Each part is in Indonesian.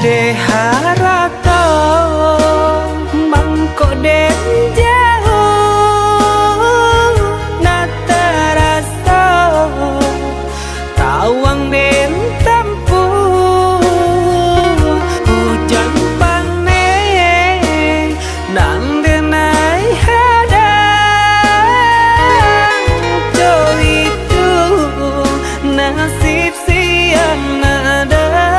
De harato mangko den jauh nata rasa tawang den tempuh hujan panen nang denai hadang jo itu nasib siang nadaga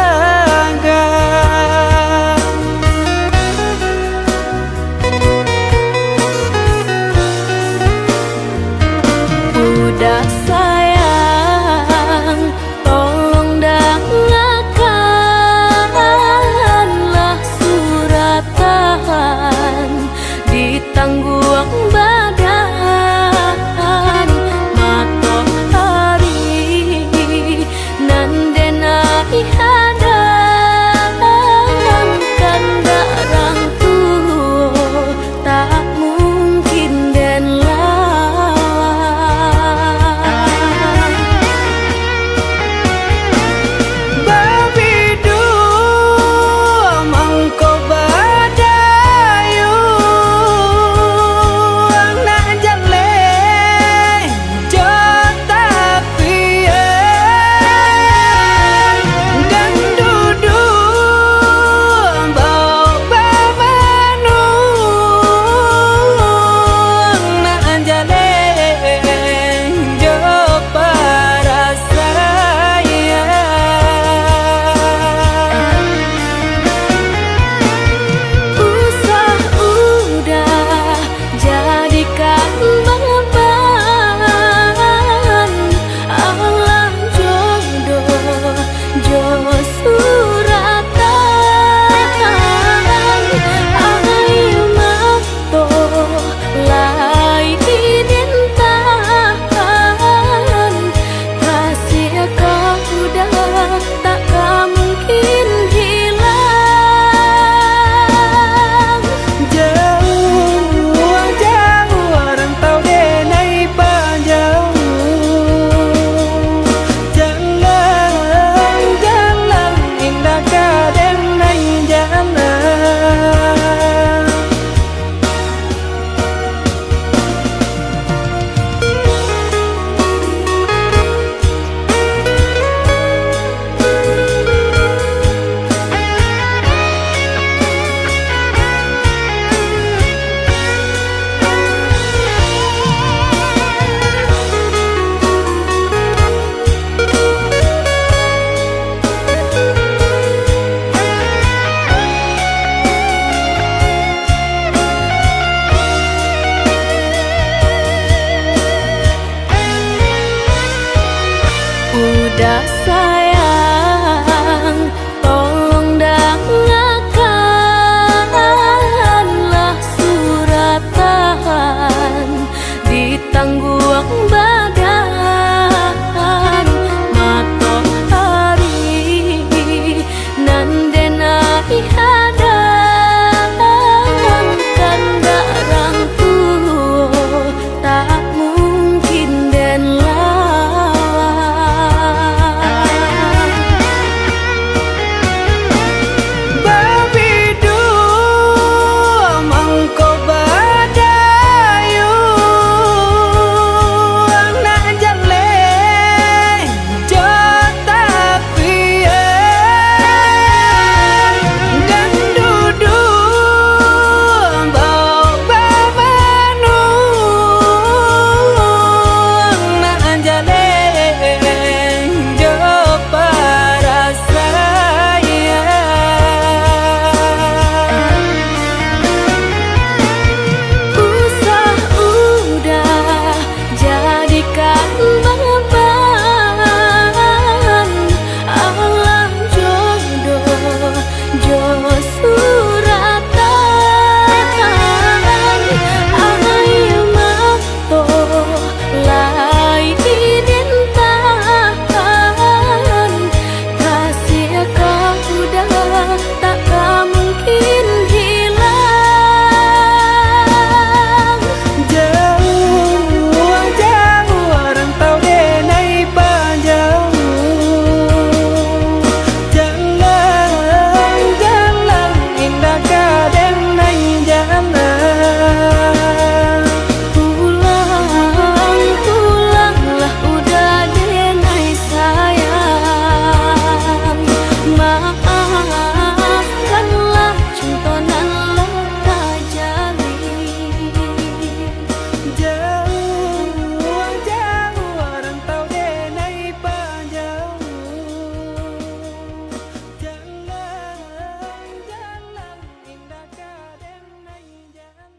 maafkanlah contonan luka jali. Jauh jauh rantau denai panjang, jalan jalan indah kadenai jalan.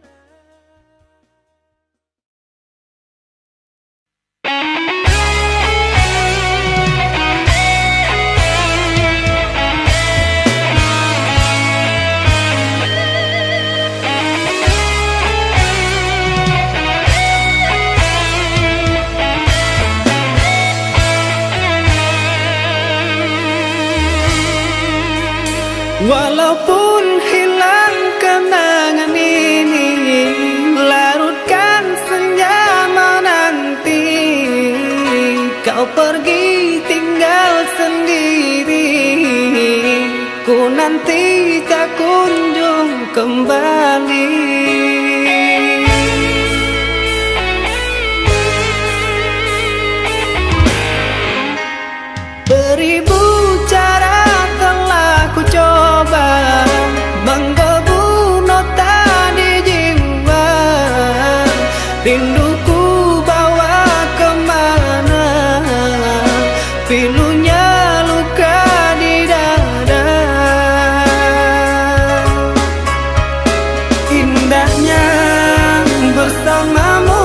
Walaupun hilang kenangan ini, larutkan senja menanti. Kau pergi tinggal sendiri, ku nanti tak kunjung kembali. Beribu cara telah ku coba menggebu nota di jiwa. Rinduku bawa kemana, pilunya luka di dada. Indahnya bersamamu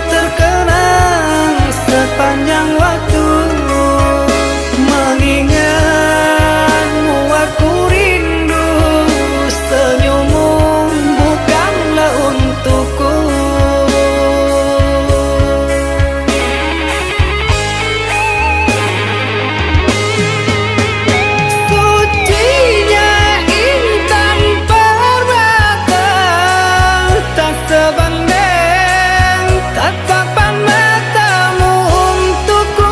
terkenang sepanjang waktu. Mengingatmu aku rindu, senyummu bukanlah untukku. Sucinya intan permata, tak sebanding tatapan matamu untukku.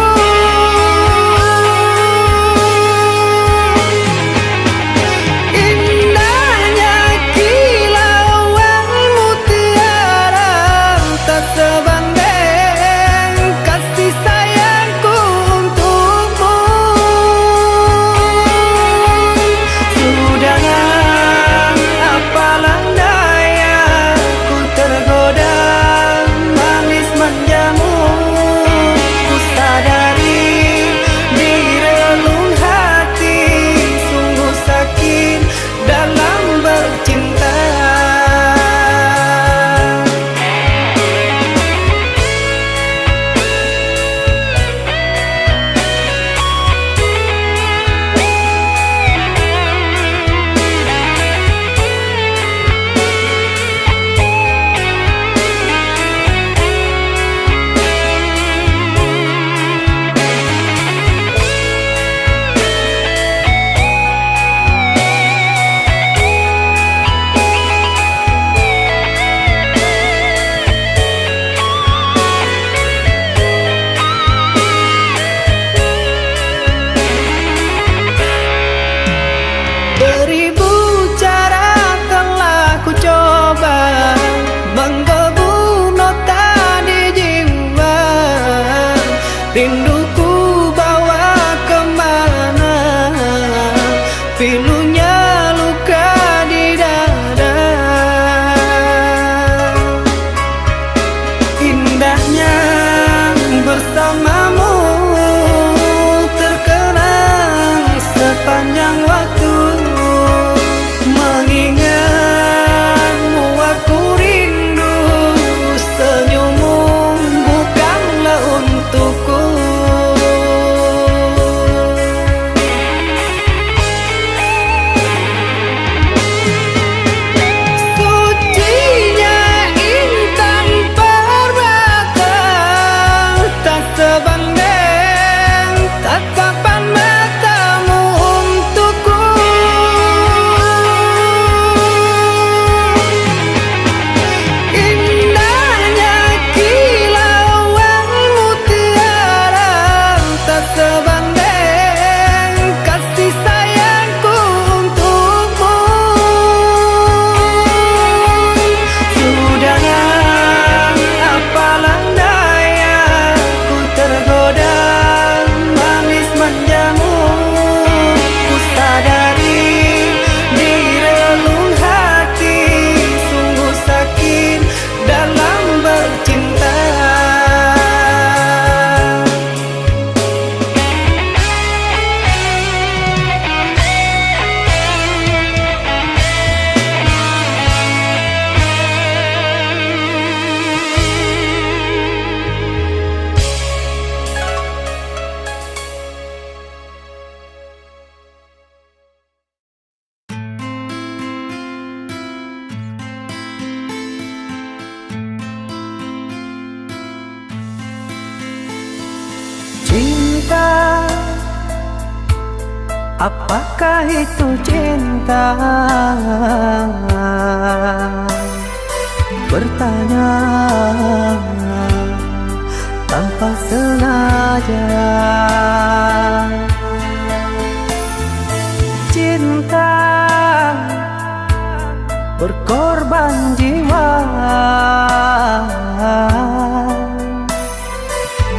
Indahnya kilauan mutiara, tak sebanding kasih sayangku untukmu. Sudahlah, apalah daya, ku tergoda manis manjamu. Ku sadari di relung hati sungguh sakit dalam bercinta. Beribu cara telah ku coba menggebu nota di jiwa. Rinduku bawa kemana, pilunya luka di dada. Indahnya bersamamu terkenang sepanjang waktu. Mengingatmu aku rindu, senyummu bukanlah untukku. Apakah itu cinta? Bertanya tanpa sengaja. Cinta berkorban jiwa,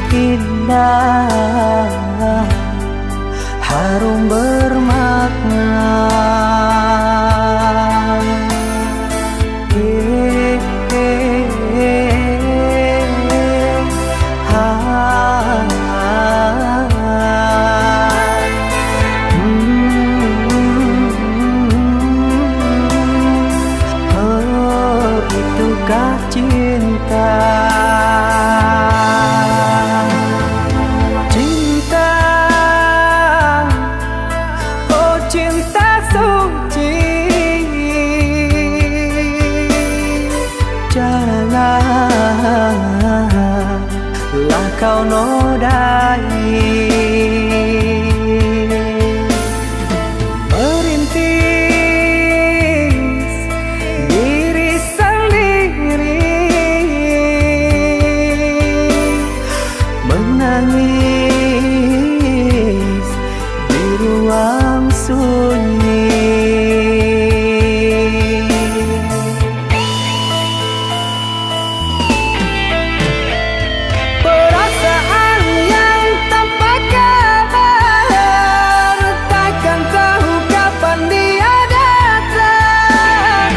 indah, harum bermakna. Itukah cinta? Cinta, oh cinta suci, janganlah kau nodai. Menangis di ruang sunyi. Perasaan yang tanpa kabar, takkan tahu kapan dia datang.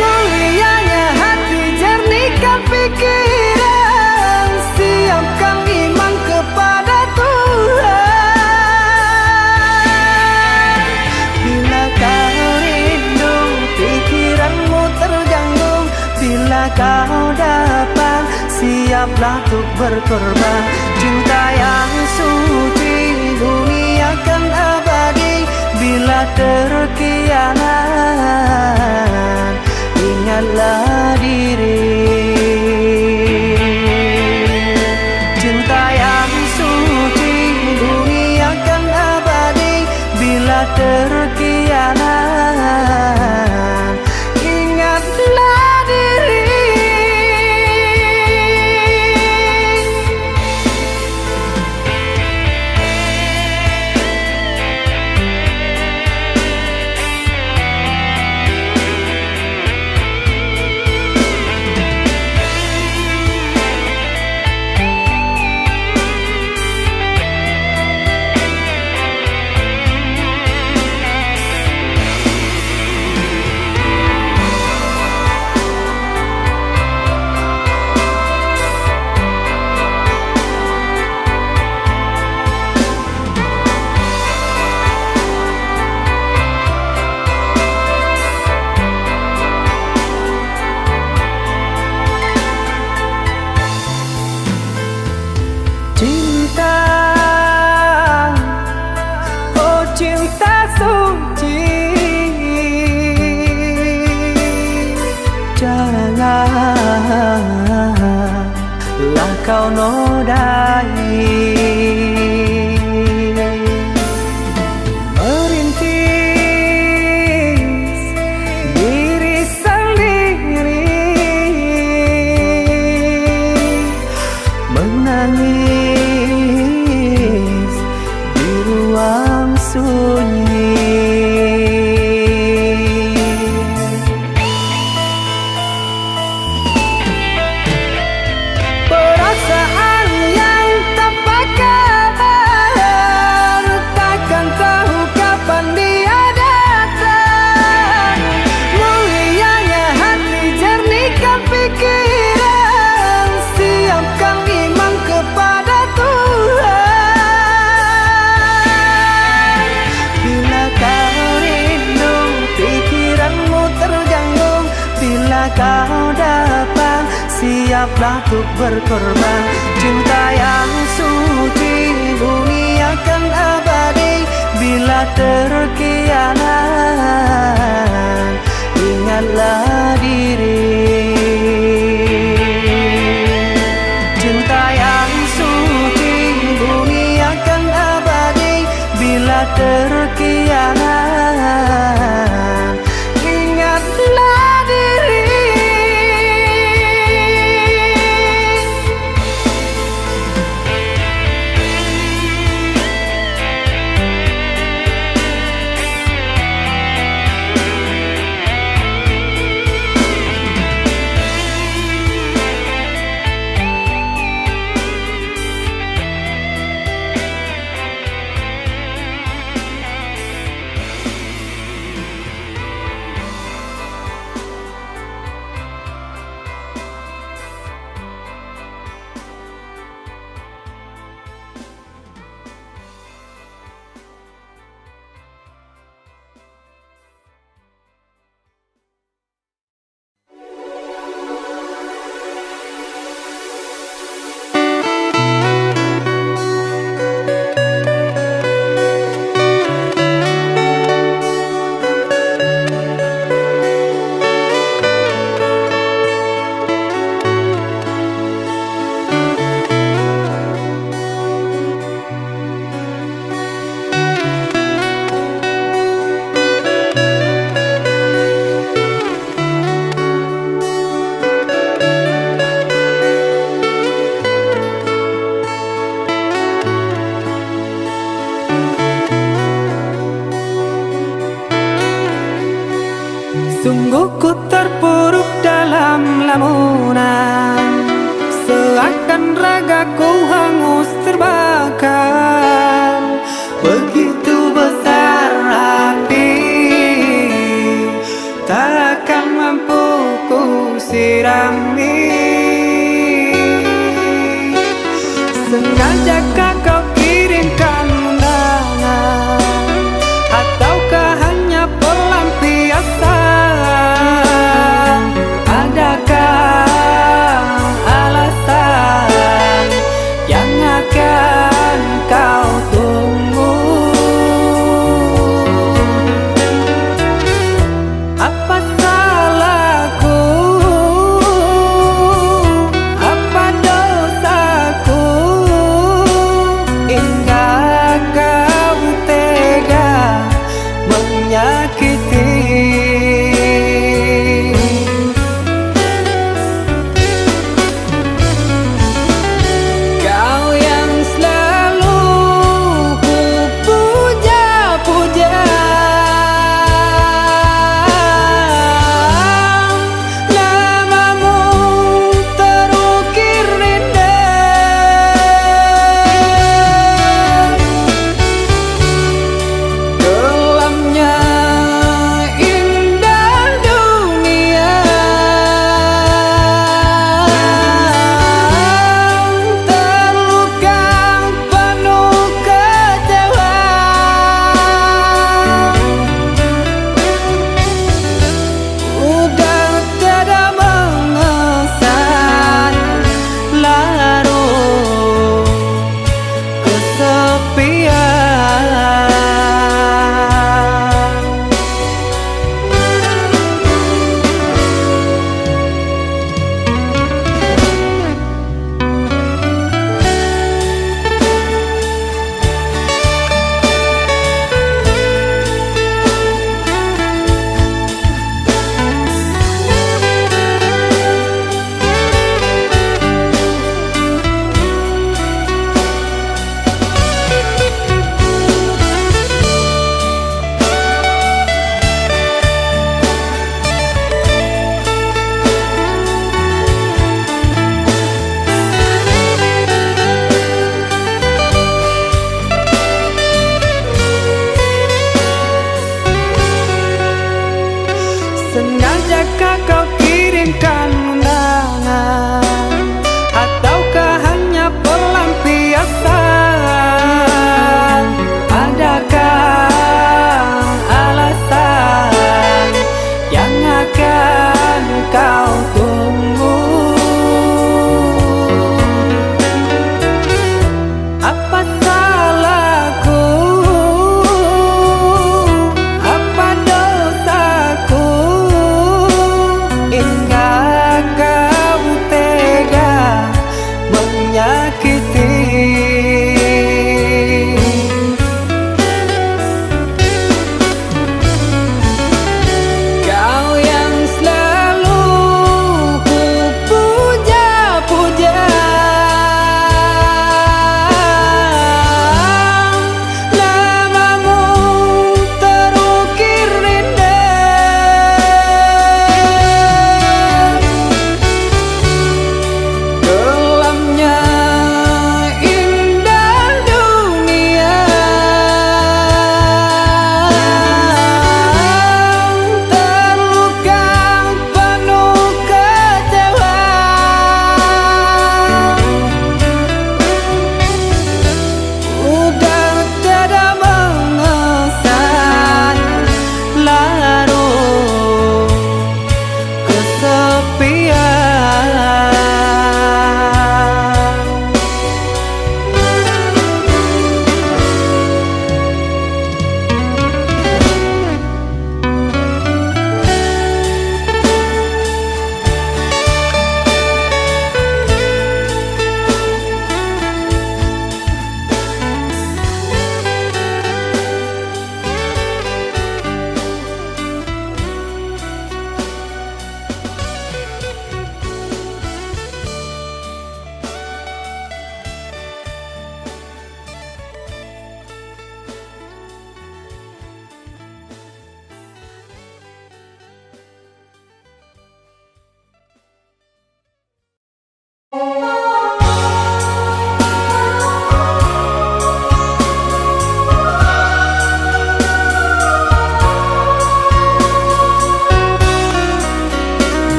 Mulianya hati, jernihkan pikiran, siapkan iman kepada Tuhan. Bila kau rindu, pikiranmu terganggu, bila kau datang, siaplah untuk berkorban. Cinta yang suci, dunia kan abadi. Bila terkianat, ingatlah diri. Cinta yang suci, dunia kan abadi. Bila terkianat, ingatlah diri. Cinta, oh cinta suci, janganlah kau nodai. Merintis diri sendiri, menangis di ruang sunyi. Perasaan yang tanpa kabar, takkan tahu kapan dia datang. Mulianya hati, jernihkan pikiran, siapkan iman kepada Tuhan. Bila kau rindu, pikiranmu terganggu, bila kau datang, siaplah untuk berkorban. Cinta yang suci, dunia kan abadi. Bila terkianat, ingatlah diri. Cinta yang suci, dunia kan abadi. Bila terkianat, Sungguh ku terpuruk dalam lamunan, seakan ragaku hangus terbakar. Begitu besar api, takkan mampu ku sirami. Sengajakah kau kirimkan undangan, ataukah hanya pelampiasan? Adakah alasan yang akan kau tunggu? Apa salahku? Apa dosaku? Hingga kau tega menyakiti. Kau yang selalu ku puja-puja, namamu terukir indah. Kelamnya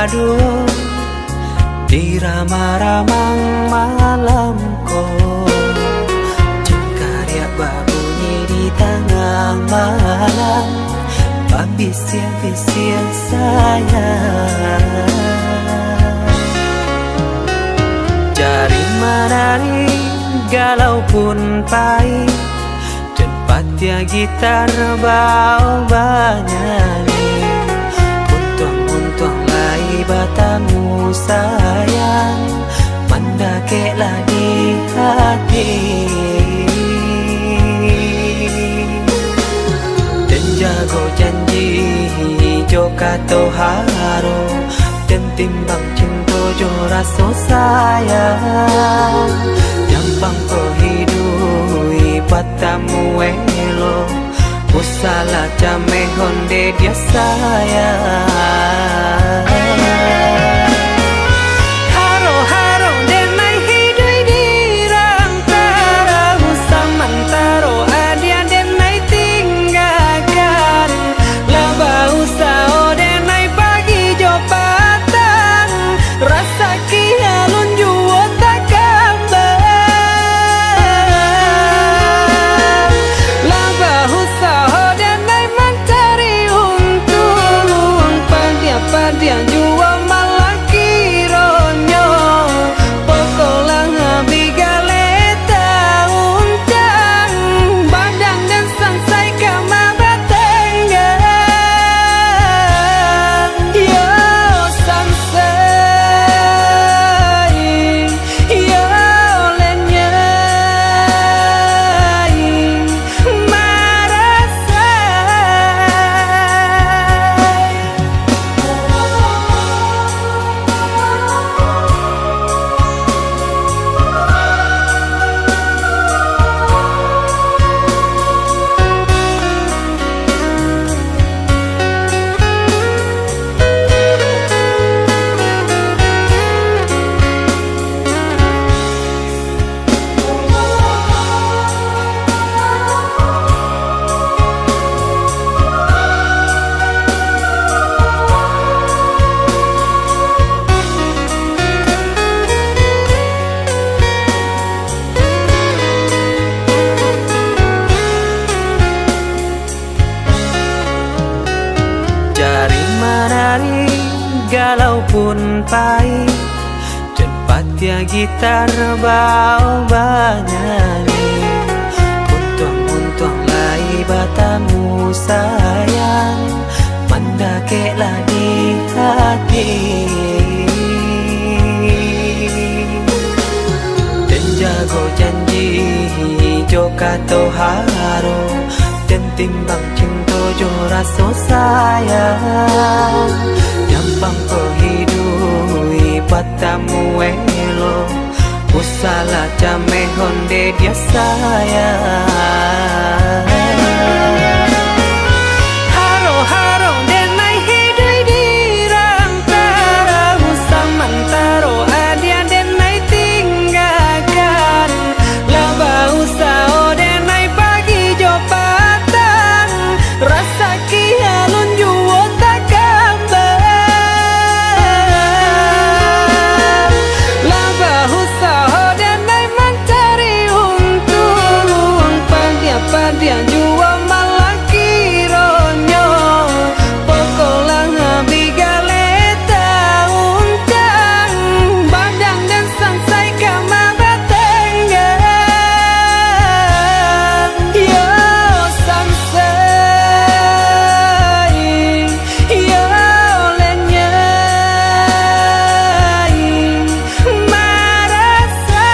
aduh di ramang-ramang malamku, cengkarya berbunyi di tengah malam, babisir-bisir sayang. Jari menari galau pun pahit, dan patia gitar bau bernyanyi. Untung lai batamu sayang, mendakeklah di hati. Dan jago janji jo kato haro, dan timbang cinta jo rasa sayang. Jampang ko hidui batamu elo, usala jame honde dia sayang. Haro-haro denai hidui di rantara, usamantaro adia denai tinggalkan. Laba usao denai pagi jo patang, rasa kialun juo tak kabar. Laba usao denai mencari untung, padia juo malah kironyo. Pokolang bigaleta uncang, badang dan sansai kama batenggang. Yo sansai, yo lenyai, marasai. Jari menari galau pun pahit, dan patia gitar bau bernyanyi. Untung lai batamu sayang, mendakeklah di hati. Dan jago janji jo kato haro, dan timbang cinta jo rasa sayang. Jampang ko hidui batamu elo, usala jame honde dia sayang. Haro-haro denai hidui di rantara, usamantaro adia denai tinggalkan. Laba usao denai pagi jo patang, rasa kialun juo tak kabar. Laba usao denai mencari untung, padia juo malah kironyo. Pokolang bigaleta uncang, badang dan sansai kama batenggang. Yo sansai, yo lenyai, marasai.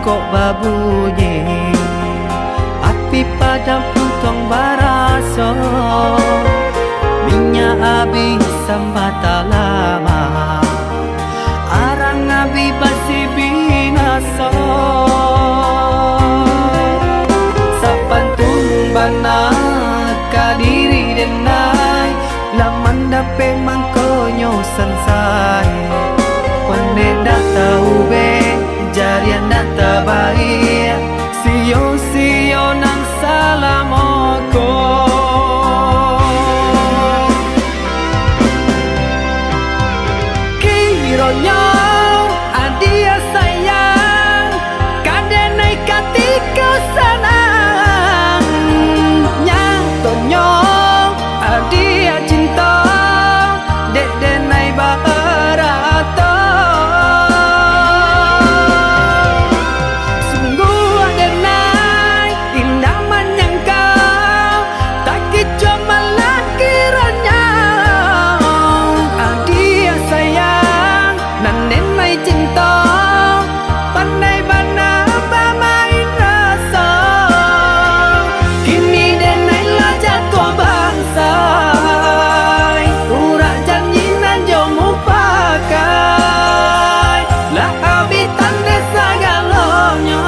tokok babunyi, api padam puntong baraso, minyak habis sambata lama, arang abi basi binaso. Sapantun bana kadiri denai, laman dape mangkonyo sansai, wande data ube jarian data baik, sio nang salamoko. Kironyo adia sayang, kadenai katika sanang, nyatonyo adia cinta, dek denai barato. Sungguh adenai indah menyangkau, tak kicu malah kiranya. Adia sayang nan denai cinta, pandai bana bermain rasa. Kini denai lah jatuh bangsa, urak janji nan jomu pakai, lah habitan desa galonyo,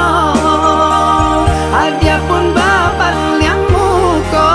adia pun bapak yang muko.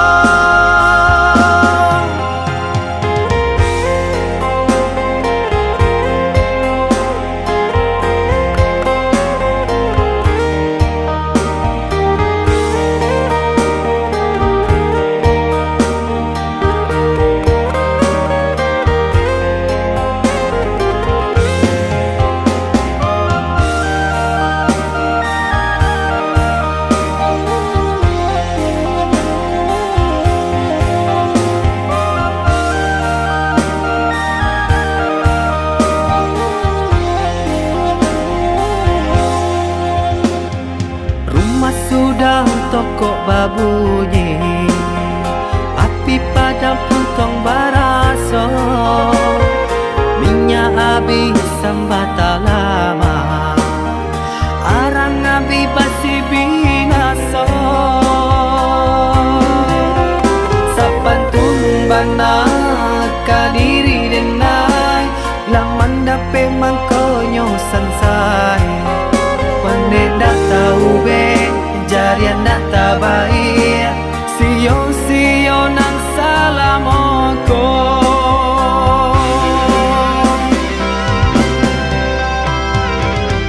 Rumah sudah tokok babunyi, api padam puntong baraso, minyak habis sambata lama, arang abi basi binaso. Sapantun bana kadiri denai, laman dape mangkonyo sansai, wande data ube jarian data baik, sio nang salamoko.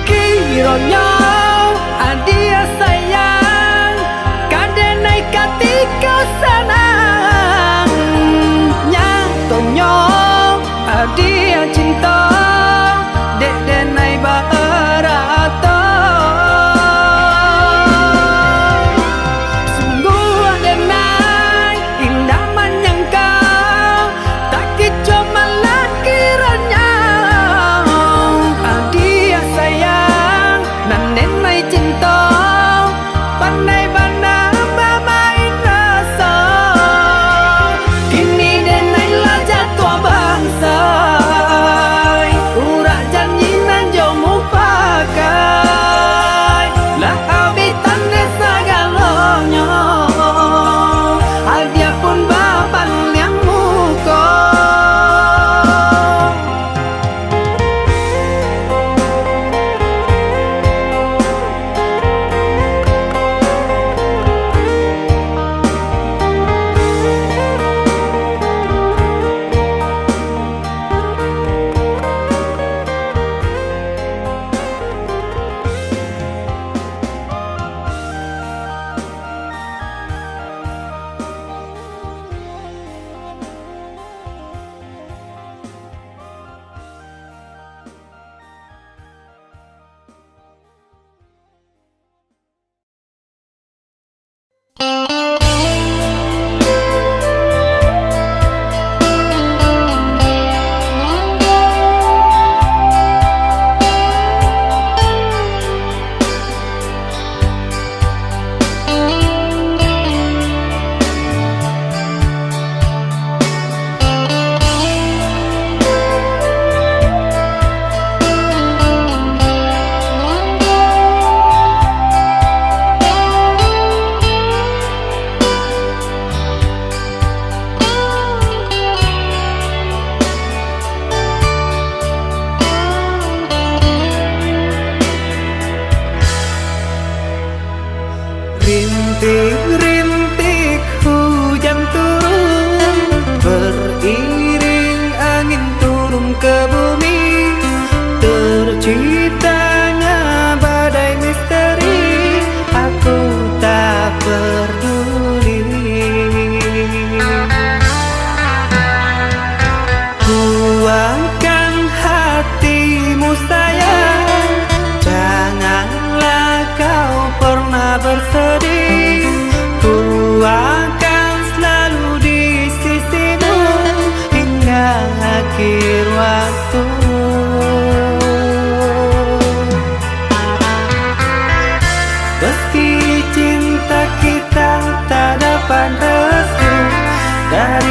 Kironyo adia sayang, kadenai katika sanang, nyatonyo adia cinta, dek denai barato. Sungguh adenai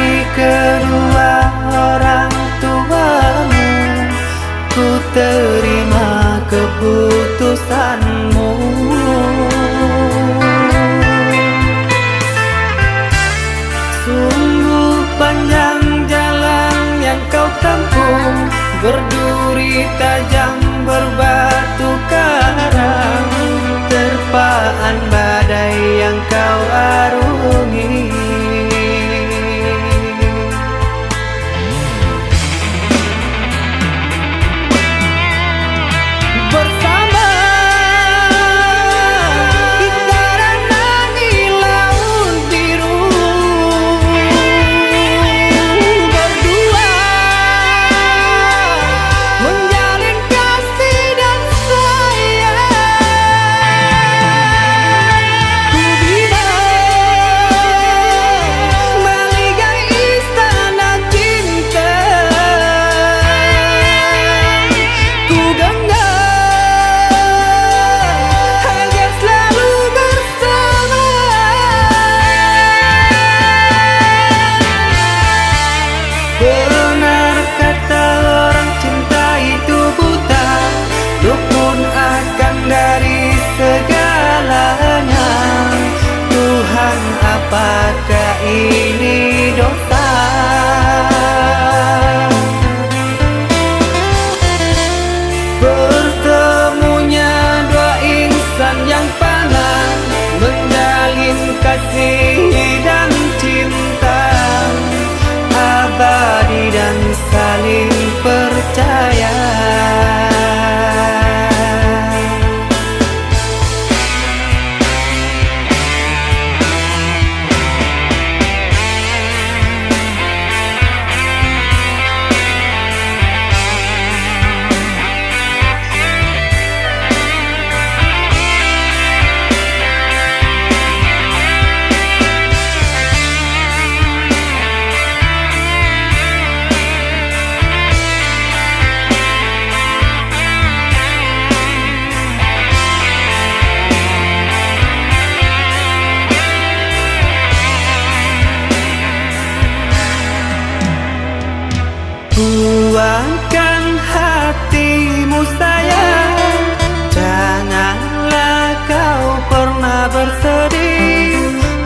dari kedua orang tuamu, ku terima keputusanmu. Sungguh panjang jalan yang kau tempuh, berduri tajam berbatu karang, terpaan badai yang kau arungi. Bersama kita renangi laut biru, berdua menjalin kasih dan sayang. Ku bilang meligai istana cinta, ku genggam agar selalu bersama. Benar kata orang, cinta itu buta, rukun akan dari segalanya. Tuhan, apakah ini dosa? Bertemunya dua insan yang panas, menjalin kasih dan cinta abadi dan saling percaya. Buangkan hatimu sayang, janganlah kau pernah bersedih.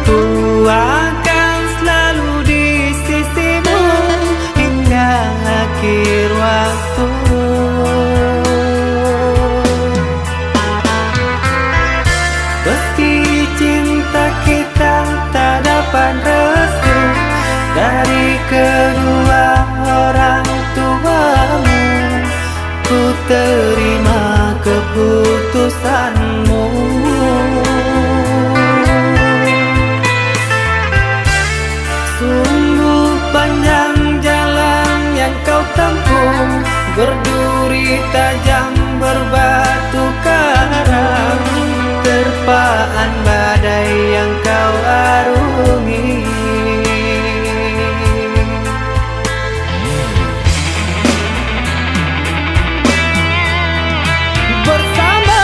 Ku akan selalu di sisimu hingga akhir waktu. Meski cinta kita tak dapat restu dari kedua orang tuamu, ku terima keputusanmu. Sungguh panjang jalan yang kau tempuh, berduri tajam berbatu karang, terpaan badai yang kau arungi. Bersama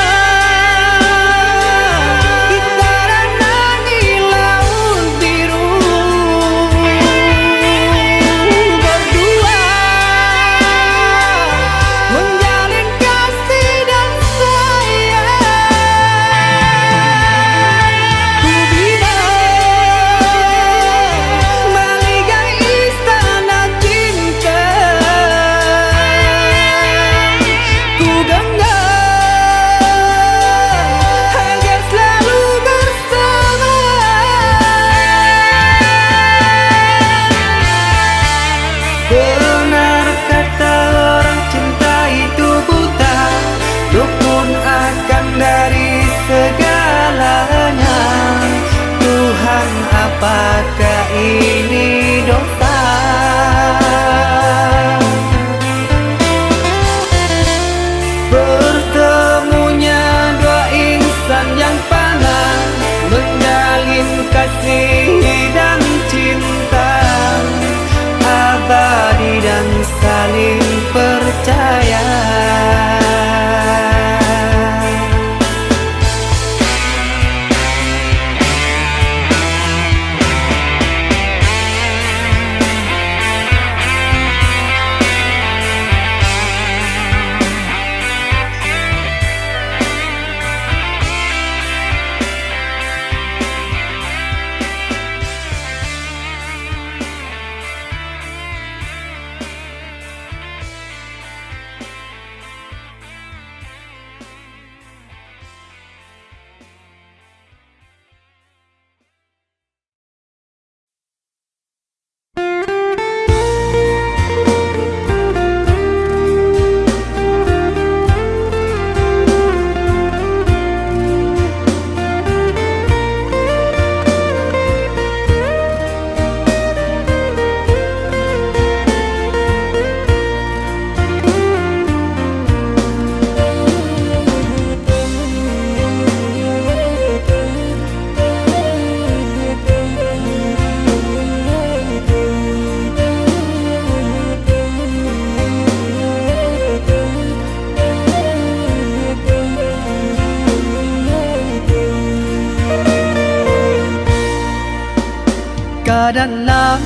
dalam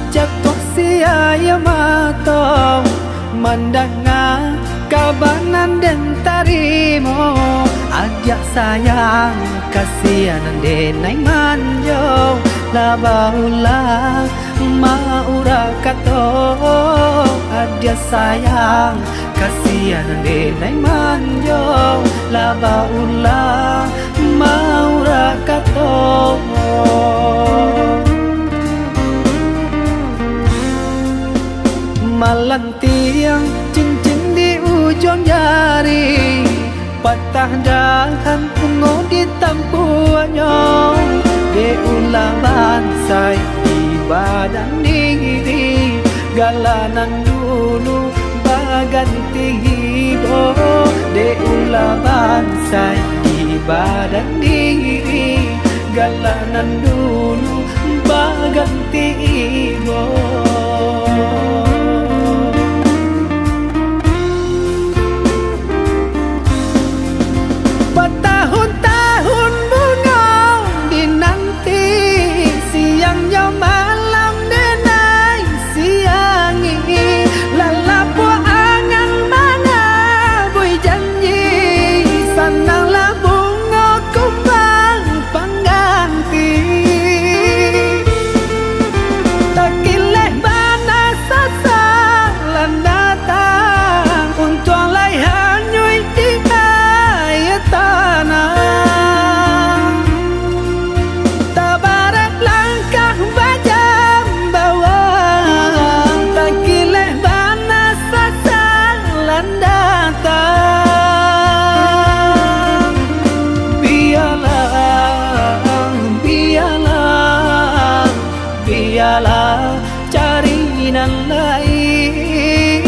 jatuh sia matong mendengar kabanan dan tarimo ajak sayang kasihanan denai manjo labaulah maura kato ajak sayang kasihanan denai manjo labaulah maura kato malantiang cincin di ujung jari patah dahan pungo di tampuannya de ulah bansai di badan diri galanan dulu baganti hibo de ulah bansai di badan diri galanan dulu baganti hibo bertahun-tahun bunga dinanti siangnya malam denai siangi lalapo angan mana bui janji sananglah bunga kumbang pengganti tak kileh bana sasa lan datang untuk alai hanyui di tanah tabarak langkah bajam bawah tak kileh bana sasalan datang biarlah carinan lain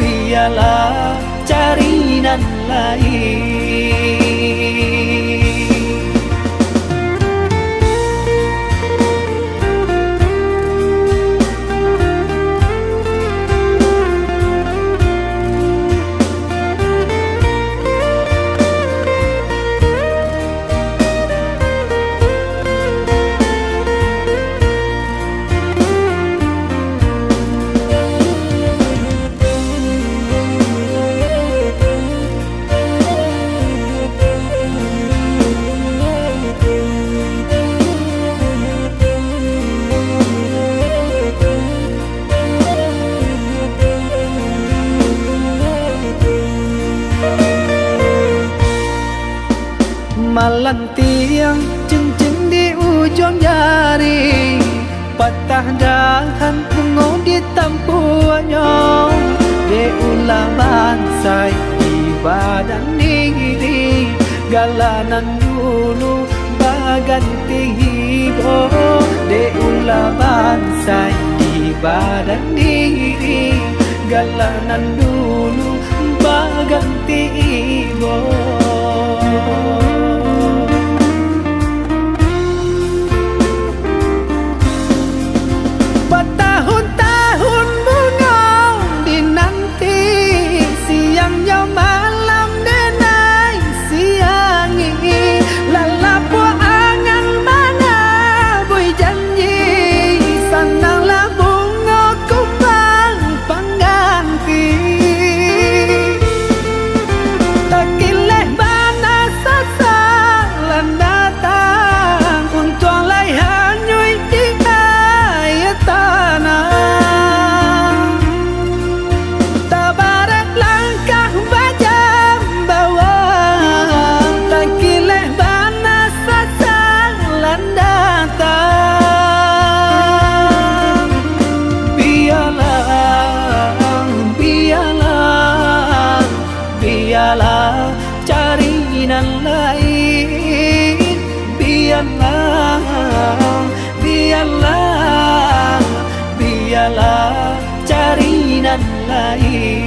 biarlah carinan lain malantiang cincin di ujung jari patah dahan pungo di tampuannya de ulah bansai di badan diri galanan dulu baganti hibo de ulah bansai di badan diri galanan dulu baganti hibo bertahun-tahun bunga dinanti siangnya malam denai siangi lalapo angan mana bui janji sananglah bunga kumbang pengganti tak kileh bana sasalan datang untuk alai hanyui di tanah tabarak langkah bajam bawah tak kileh bana sasalan datang biarlah carinan lain biarlah carinan lain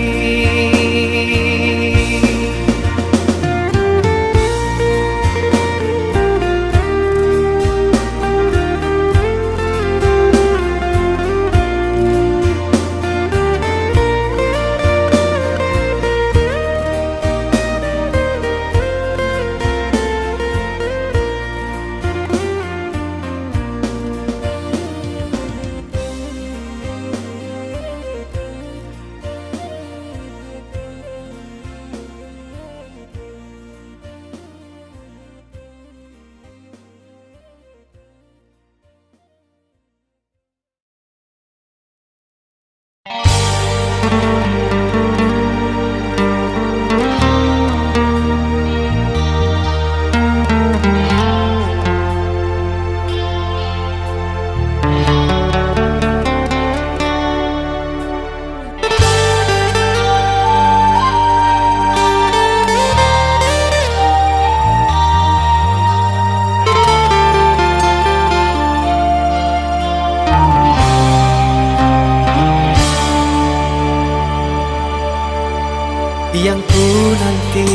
yang ku nanti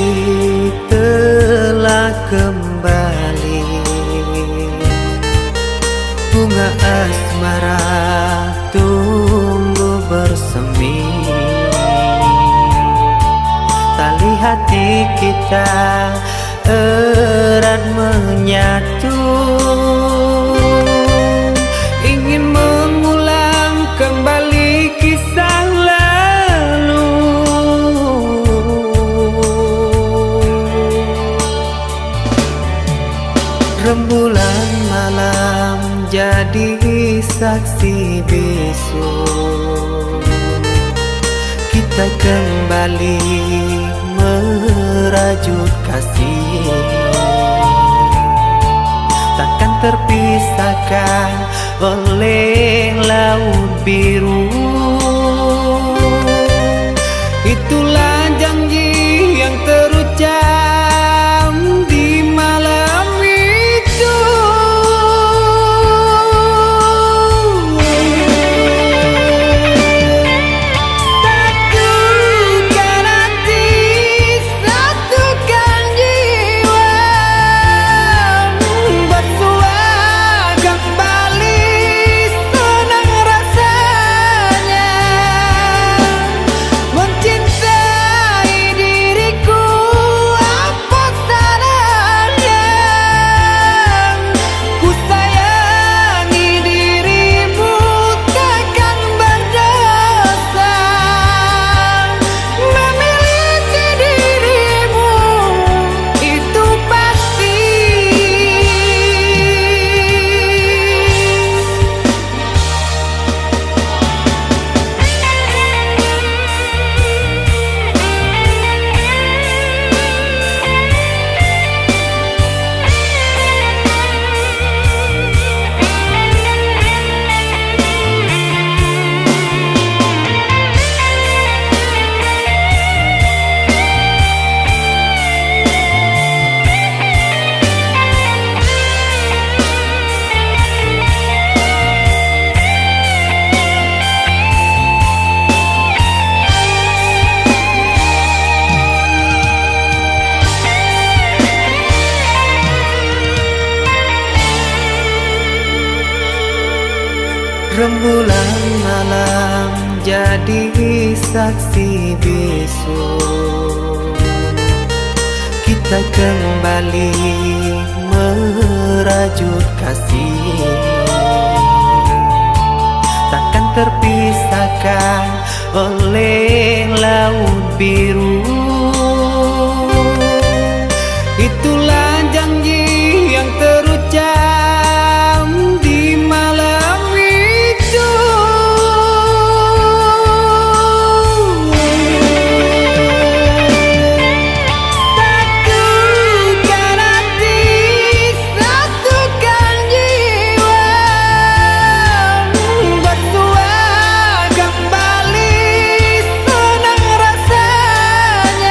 telah kembali. Bunga asmara tumbuh bersemi, tali hati kita erat menyatu. Ingin mengulang kembali kisah lalu. Rembulan malam jadi saksi bisu, kita kembali merajut kasih. Takkan terpisahkan oleh laut biru. Itulah janji yang terucap di malam itu. Satukan hati, satukan jiwa, bersua kembali, senang rasanya mencintai diriku. Apa salahnya ku sayangi dirimu, takkan berdosa memiliki dirimu, itu pasti. Rembulan malam jadi saksi bisu, kita kembali merajut kasih. Takkan terpisahkan oleh laut biru. Itulah janji yang terucap di malam itu. Satukan hati, satukan jiwa, bersua kembali, senang rasanya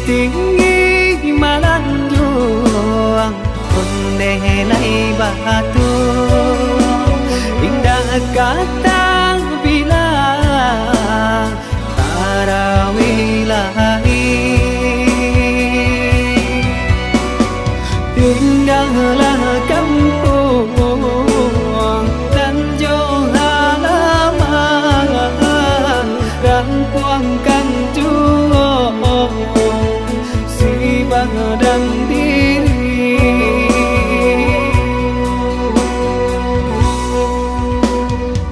tinggi malanjung Ondelai batu indah kata bilang tarawilahi tinggallah kampung Tanjung halaman rampuangkan juang si badan diri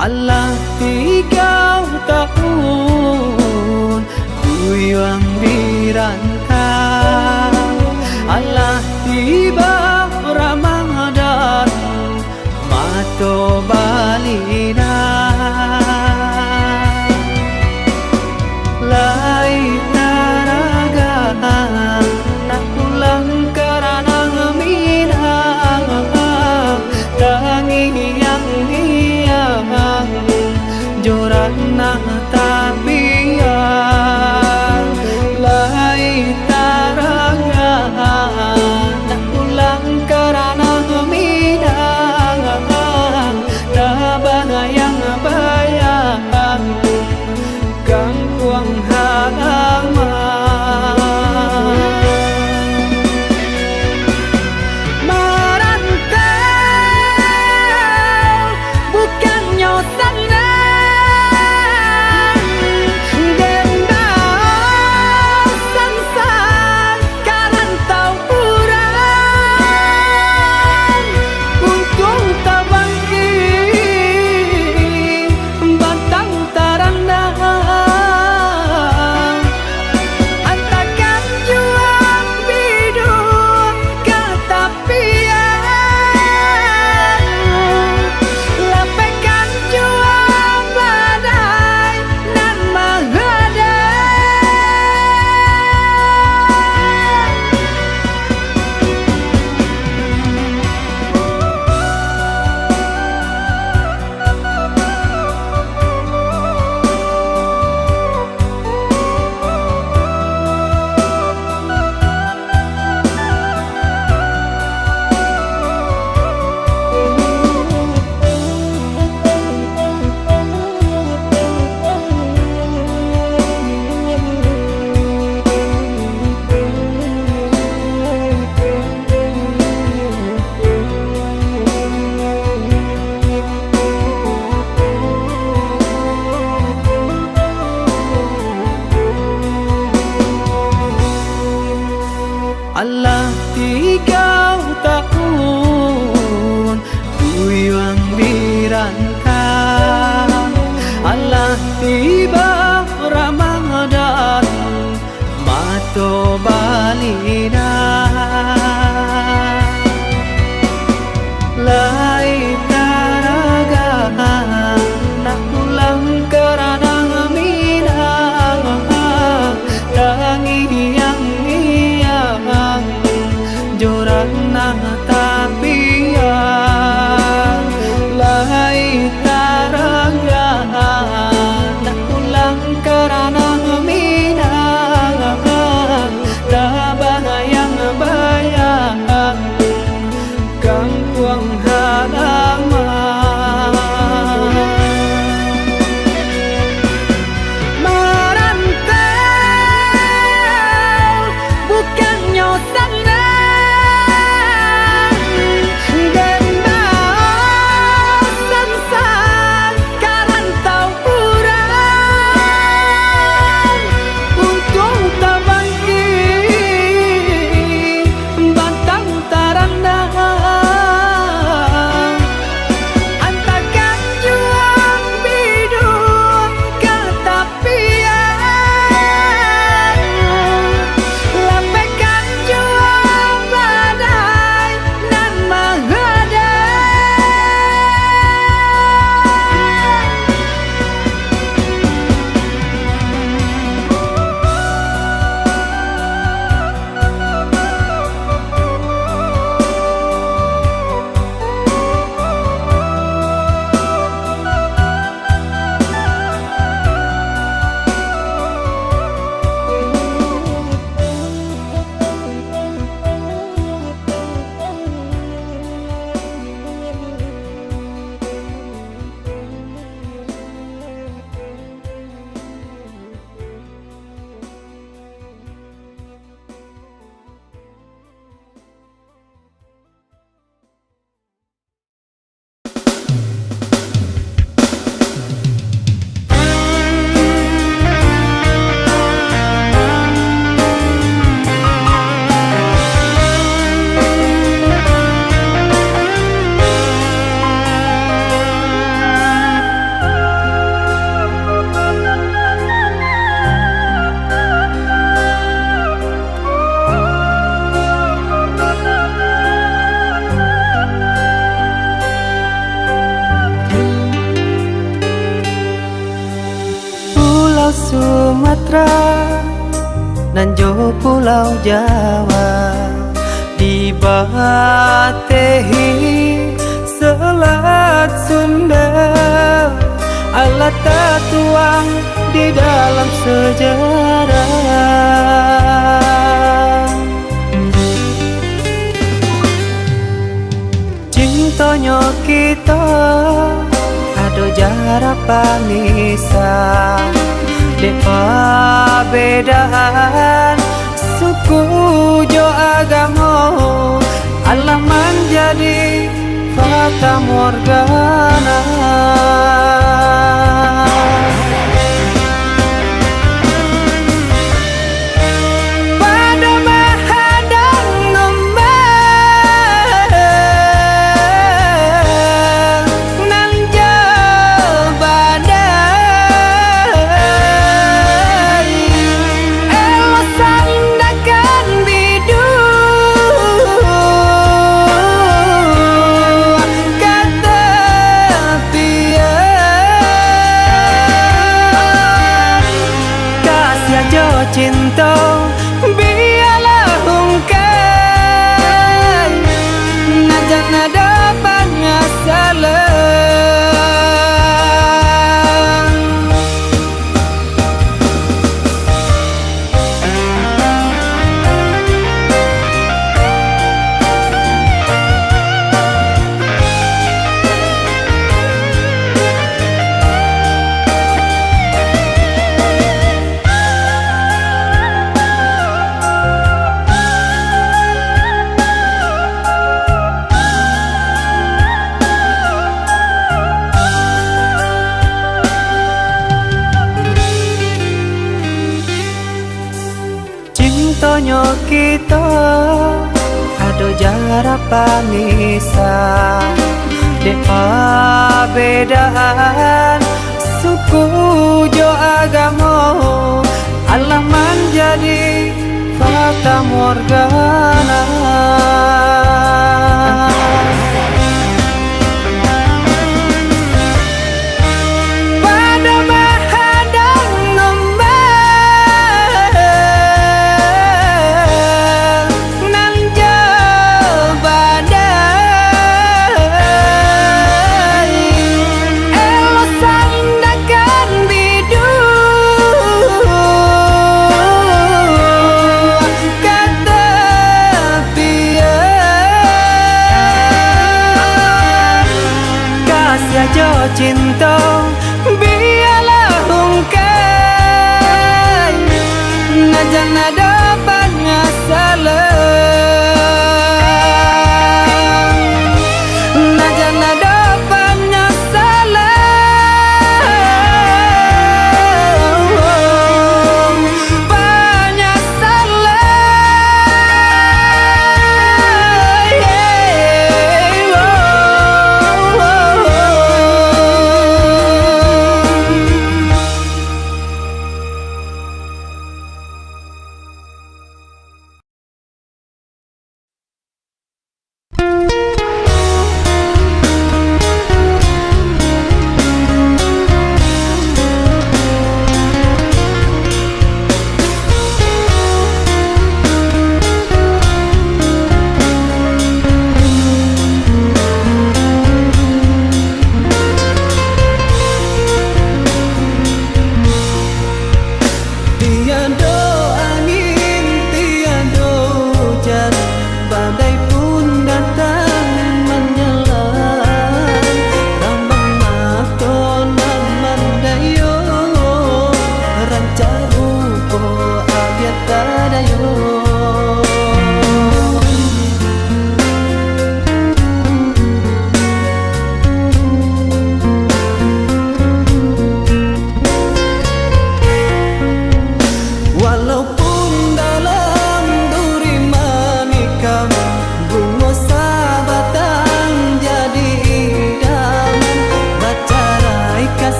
Allah 3 tahun kuyang dirantau Allah tiba Ramadan mato balina lai taraga nak pulang karena minang tangi yang jorana tabian lai taraga nak pulang karena minang tabah yang bayang kangkuang halaman Allah 3 tahun kuyang dirantau Allah tiba Ramadan mato balina lai taraga nak pulang karena minang tangi yang jorana tabian lai taraga nak pulang karena minang tabah yang nan jo Pulau Jawa dibatehi Selat Sunda. Allah tertuang di dalam sejarah. Cintonyo kita ado jarak pamisah, depa bedaan suku jo agama. Allah menjadi fata morgana. Pada menghadang ngembang nan jauh badai, elo sandakan bidu kata pian. Kasih aja cinta biarlah ungkai, najak nada penyesalan. Cintonyo kita ado jarak pamisah, depa bedaan suku jo agama. Allah menjadi fata morgana. Pada menghadang ngembang nan jauh badai, elo sandakan bidu kata pian.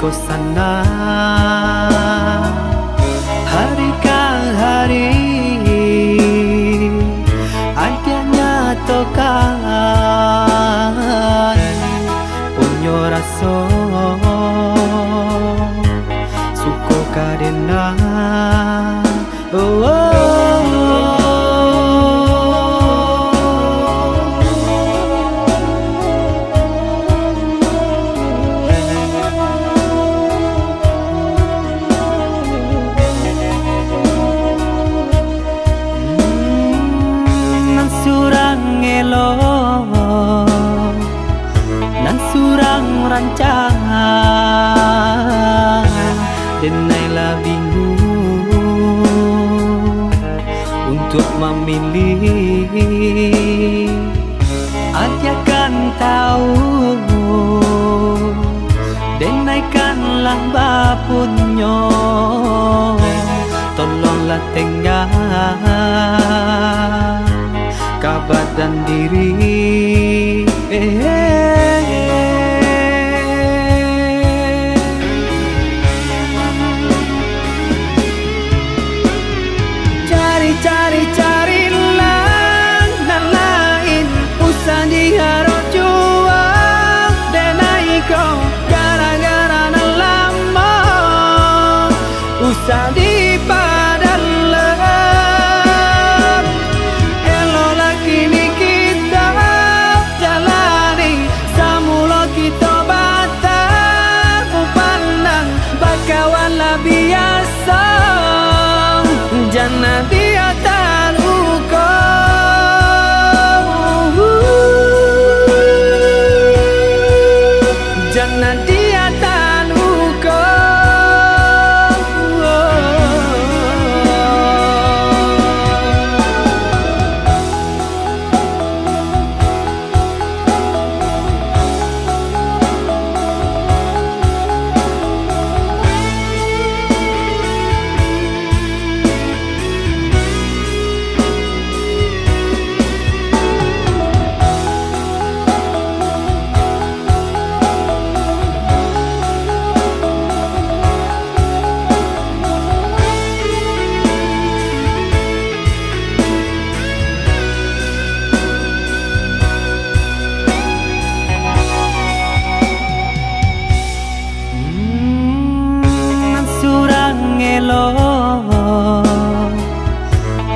ko sana hari ke hari adanya tokan punyo raso suko kadena oh, oh. Nan surang rancangan denailah bingung untuk memilih. Dia kan tahu denaikanlah bapunyo, tolonglah tengah kabar dan diri carilah nan lain usah diharap juang denai kau gara-gara nan lama usah dipadam elola kini kita jalani samula kita batas pandang bakawan lah biasa jangan dia tak ukur jangan dia tak ukur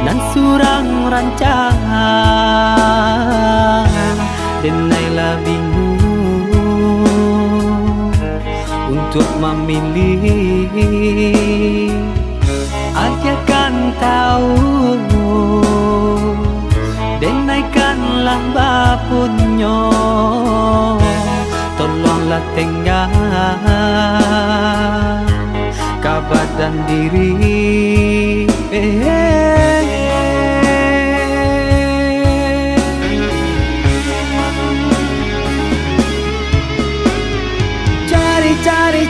nan surang rancangan denailah bingung untuk memilih. Dia kan tahu denaikanlah bapunyo, tolonglah tengah kabar dan diri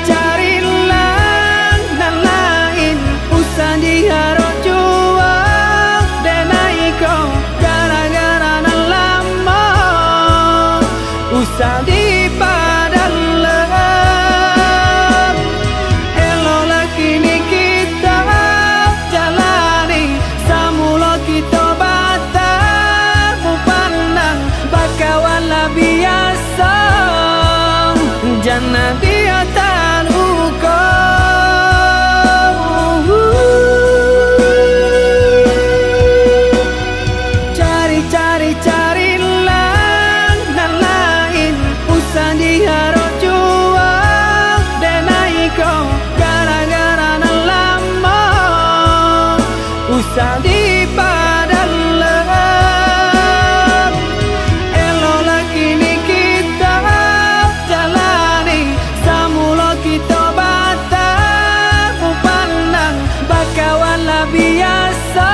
carilah nan lain usah diharap juang denai kau gara-gara nan lama usah dipadam elola kini kita jalani samula kita batas pandang bakawan lah biasa jangan dia tak ukur carilah nan lain usah diharap juang denai kau gara-gara nan lama usah dipadam elola kini kita jalani samula kita batas pandang bakawan lah biasa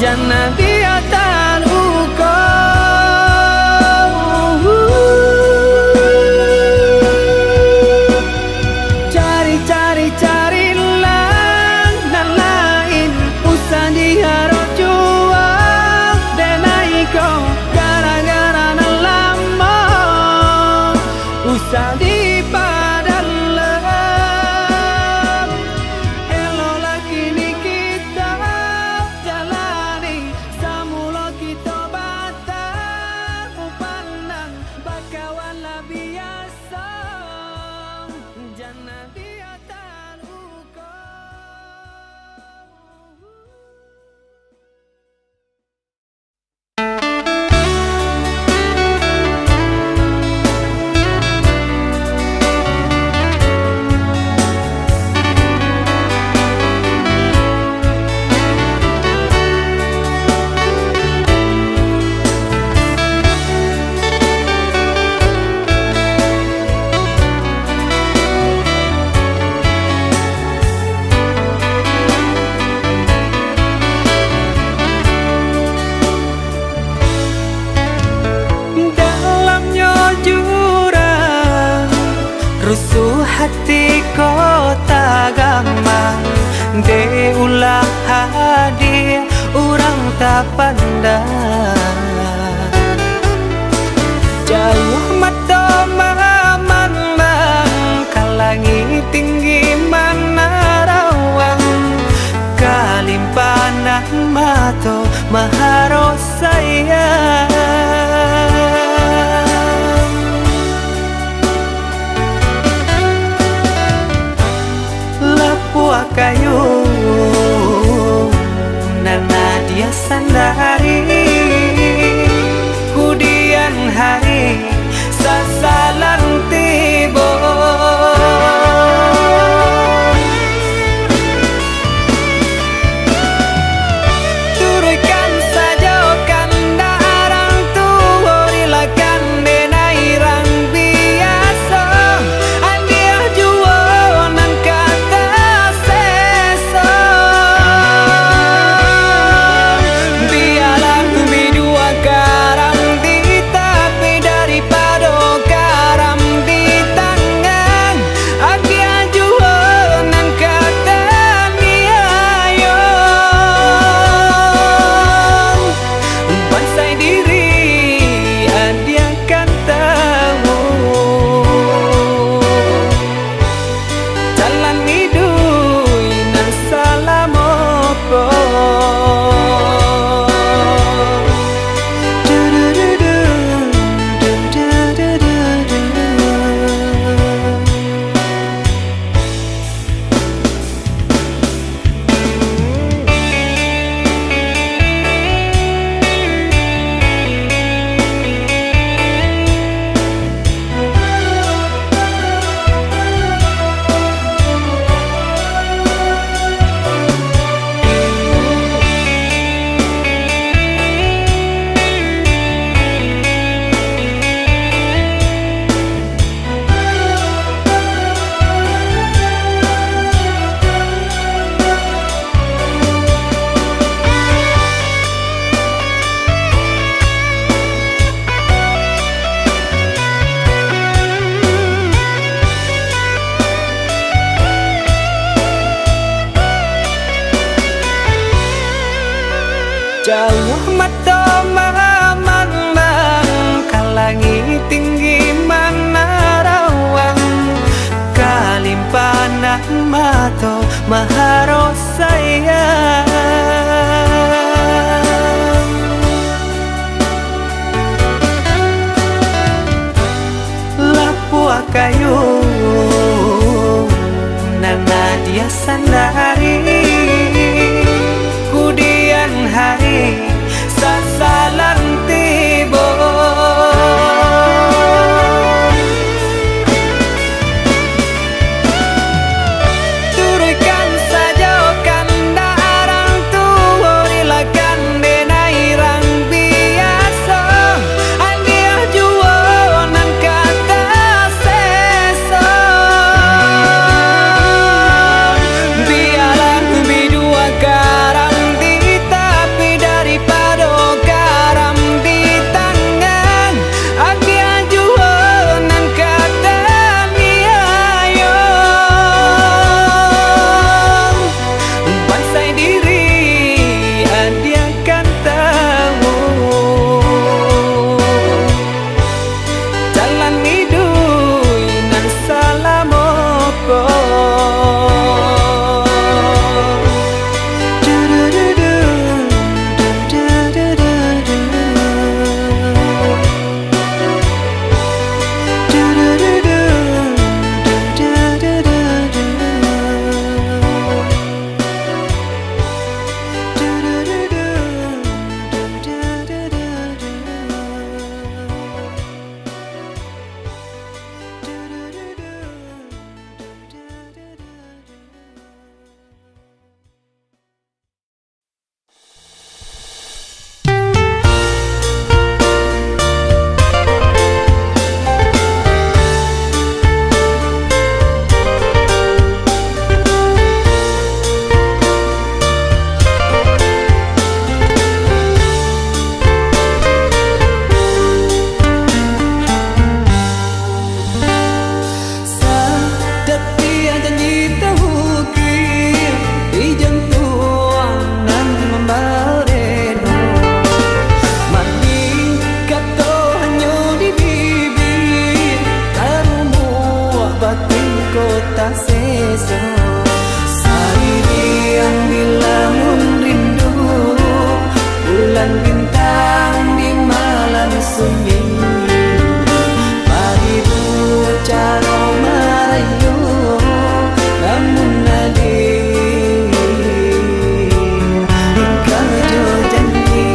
jangan dia tak ukur carilah nan lain usah diharap juang denai kau gara-gara nan lama usah dipadam hati kota gamang de ulah hadir orang tak pandang jauh mata mamang kalangi tinggi mana rawang kalimpanan mato maharo sayang lapua kayu nana dia sandari kudian hari sasalang tibo turutkan saja kanda arang tua rilakan denai rang biasa andia jua nan kata seso biarlah bidua garam di tapi daripada garam di tangan agia jua nan kata niayo bansai diri adia kan tahu jalan hidui nan salamopo jauh mata mamang kalangi tinggi mana rawang kalimpanan mato maharo sayang lapua kayu nana dia sandari kudian hari sasalan tibo turutkan saja kanda arang tua rilakan denai rang biasa andia jua nan kata seso batin kota seso. Sariang bila rindu, bulan bintang di malam sunyi. Maribu caro marayu, namun nadi engkau jo janji.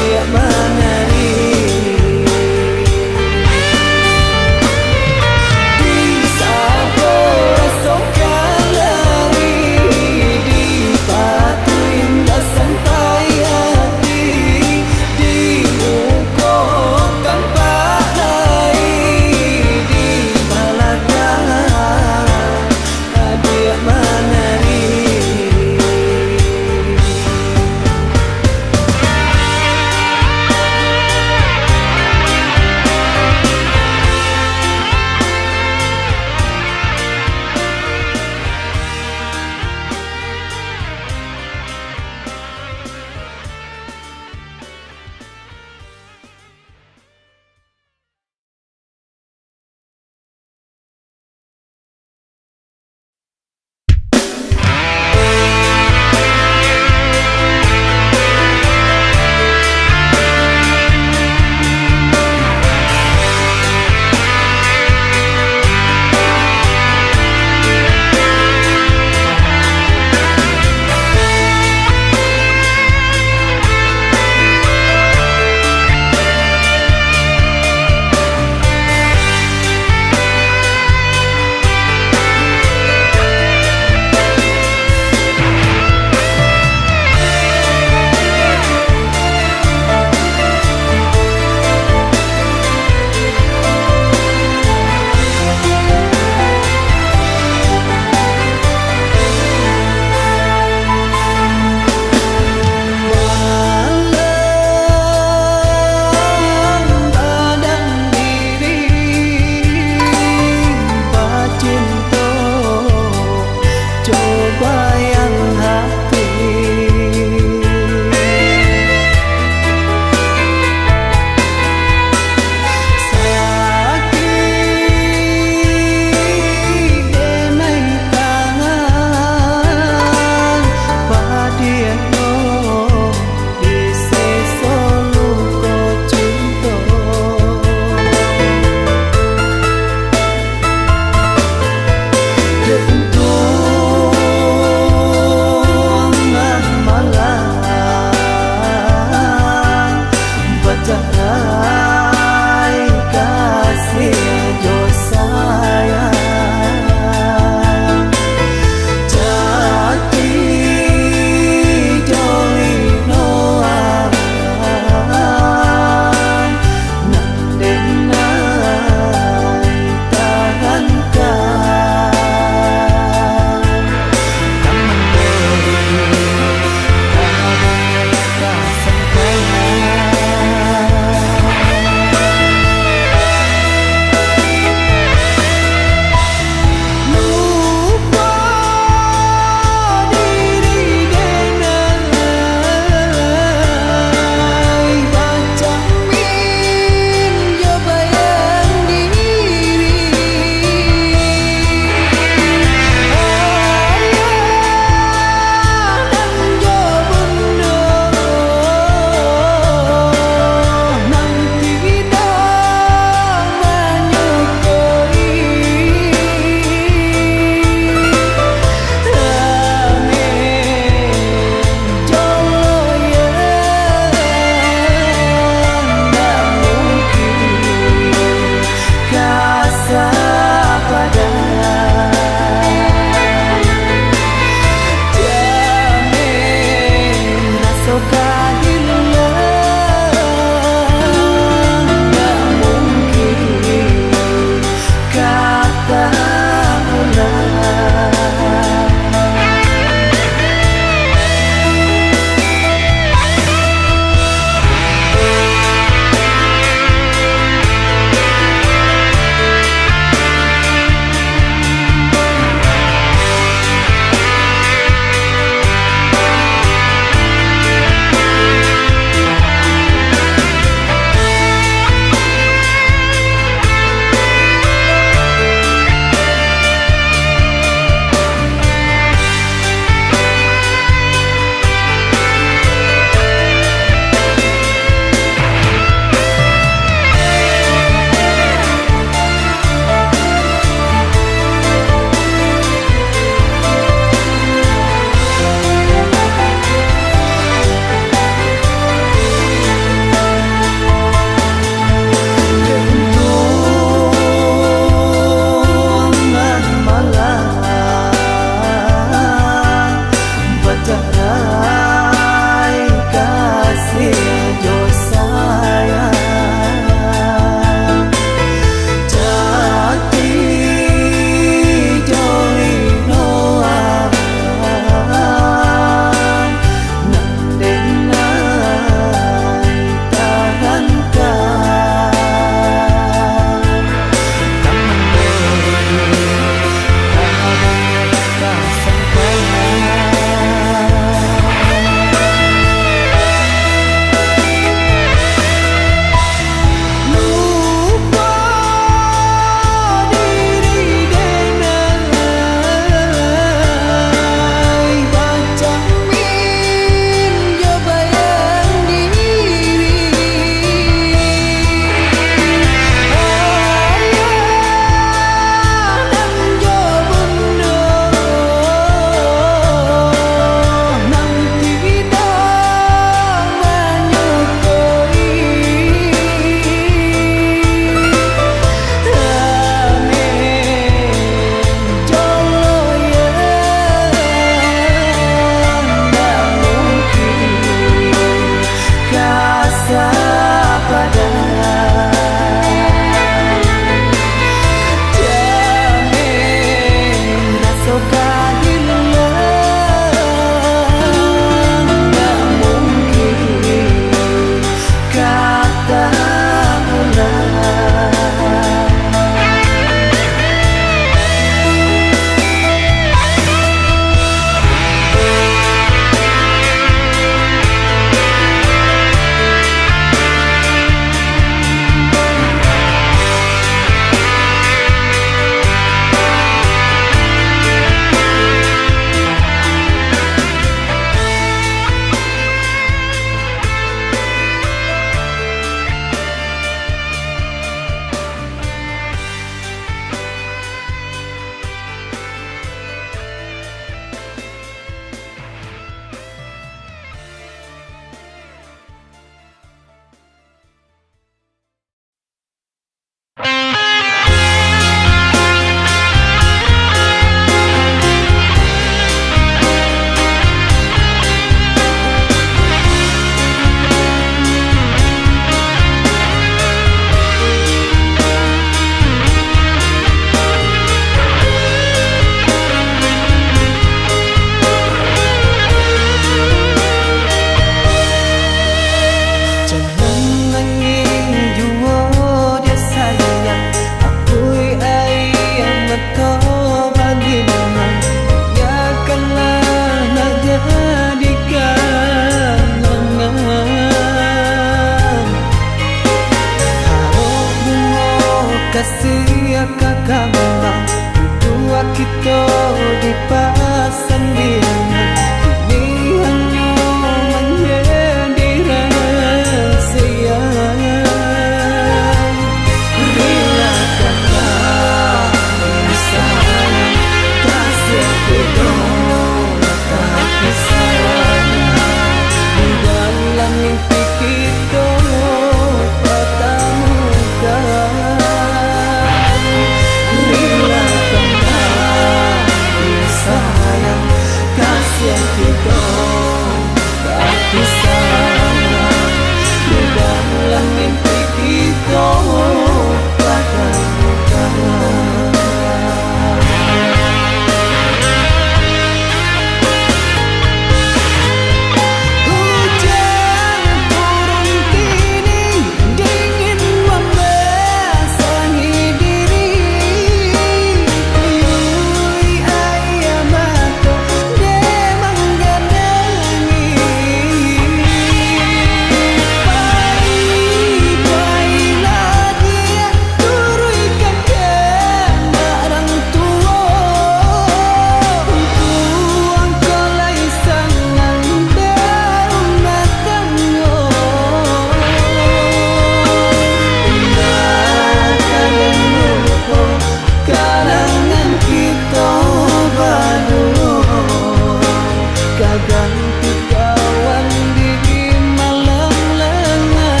ganti kawan di malam lengang.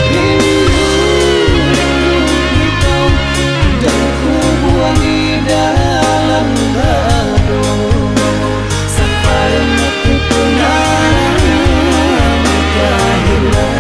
Rindu kita dan ku buang di dalam dadu sampai mati pun tak hilang.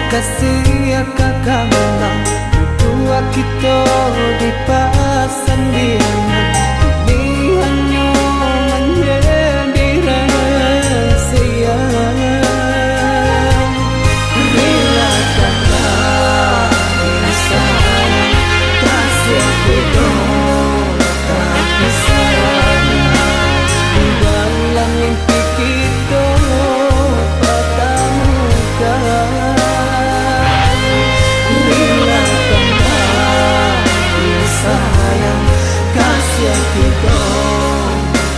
Kasih kakaknya berdua kita dipasang diana, ini hanya menjadi rahasia. Bila kata sayang kasih kita tapi sayang di dalam mimpi kita patah muka. Sayang kasih kita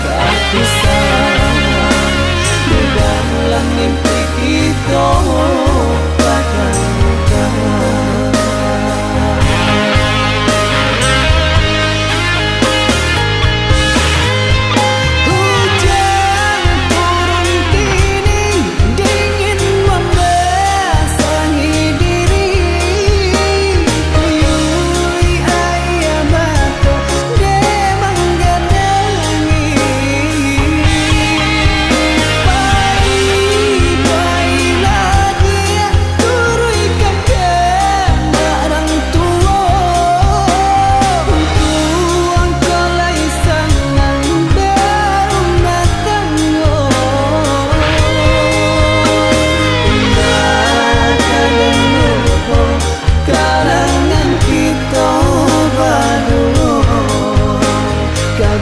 tapi sayang di dalam mimpi kita pada muka. Hujan turun kini dingin membasahi diri.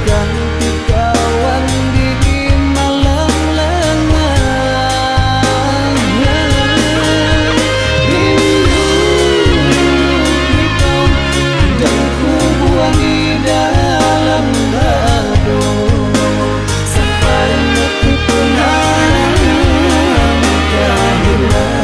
Ganti kawan di malam lengang. Rindu kita dan ku buang di dalam dadu sampai mati pun tak hilang.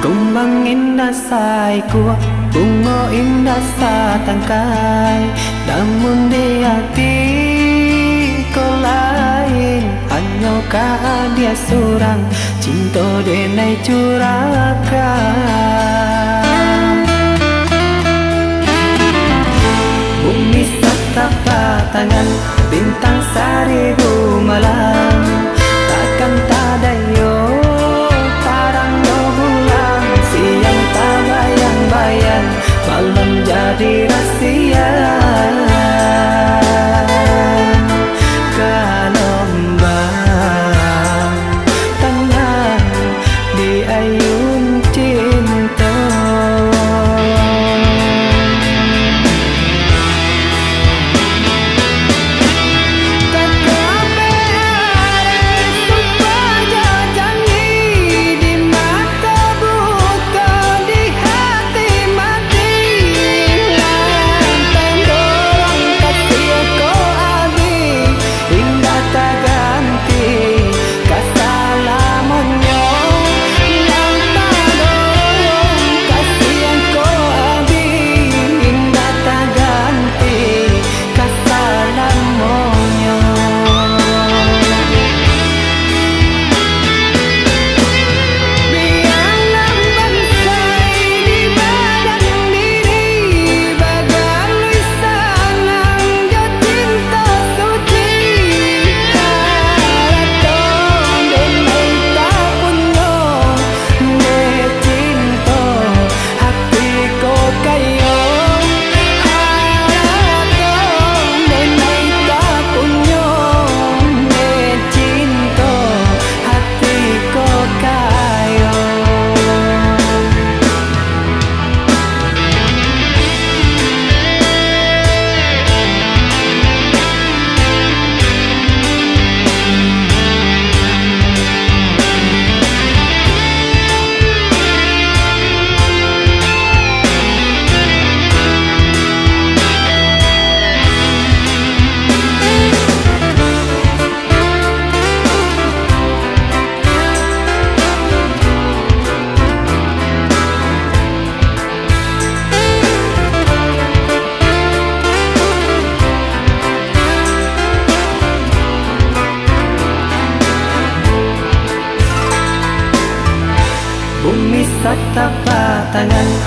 Kumbang indah saiku, bunga indah satangkai, namun di hati kau lain. Hanyakah dia surang, cinta denai curahkan. Bumi setapak tangan, bintang seribu malam, takkan tak ada yo tarang no bulan. Siang tak bayang-bayang, malam jadi rahasia. tangan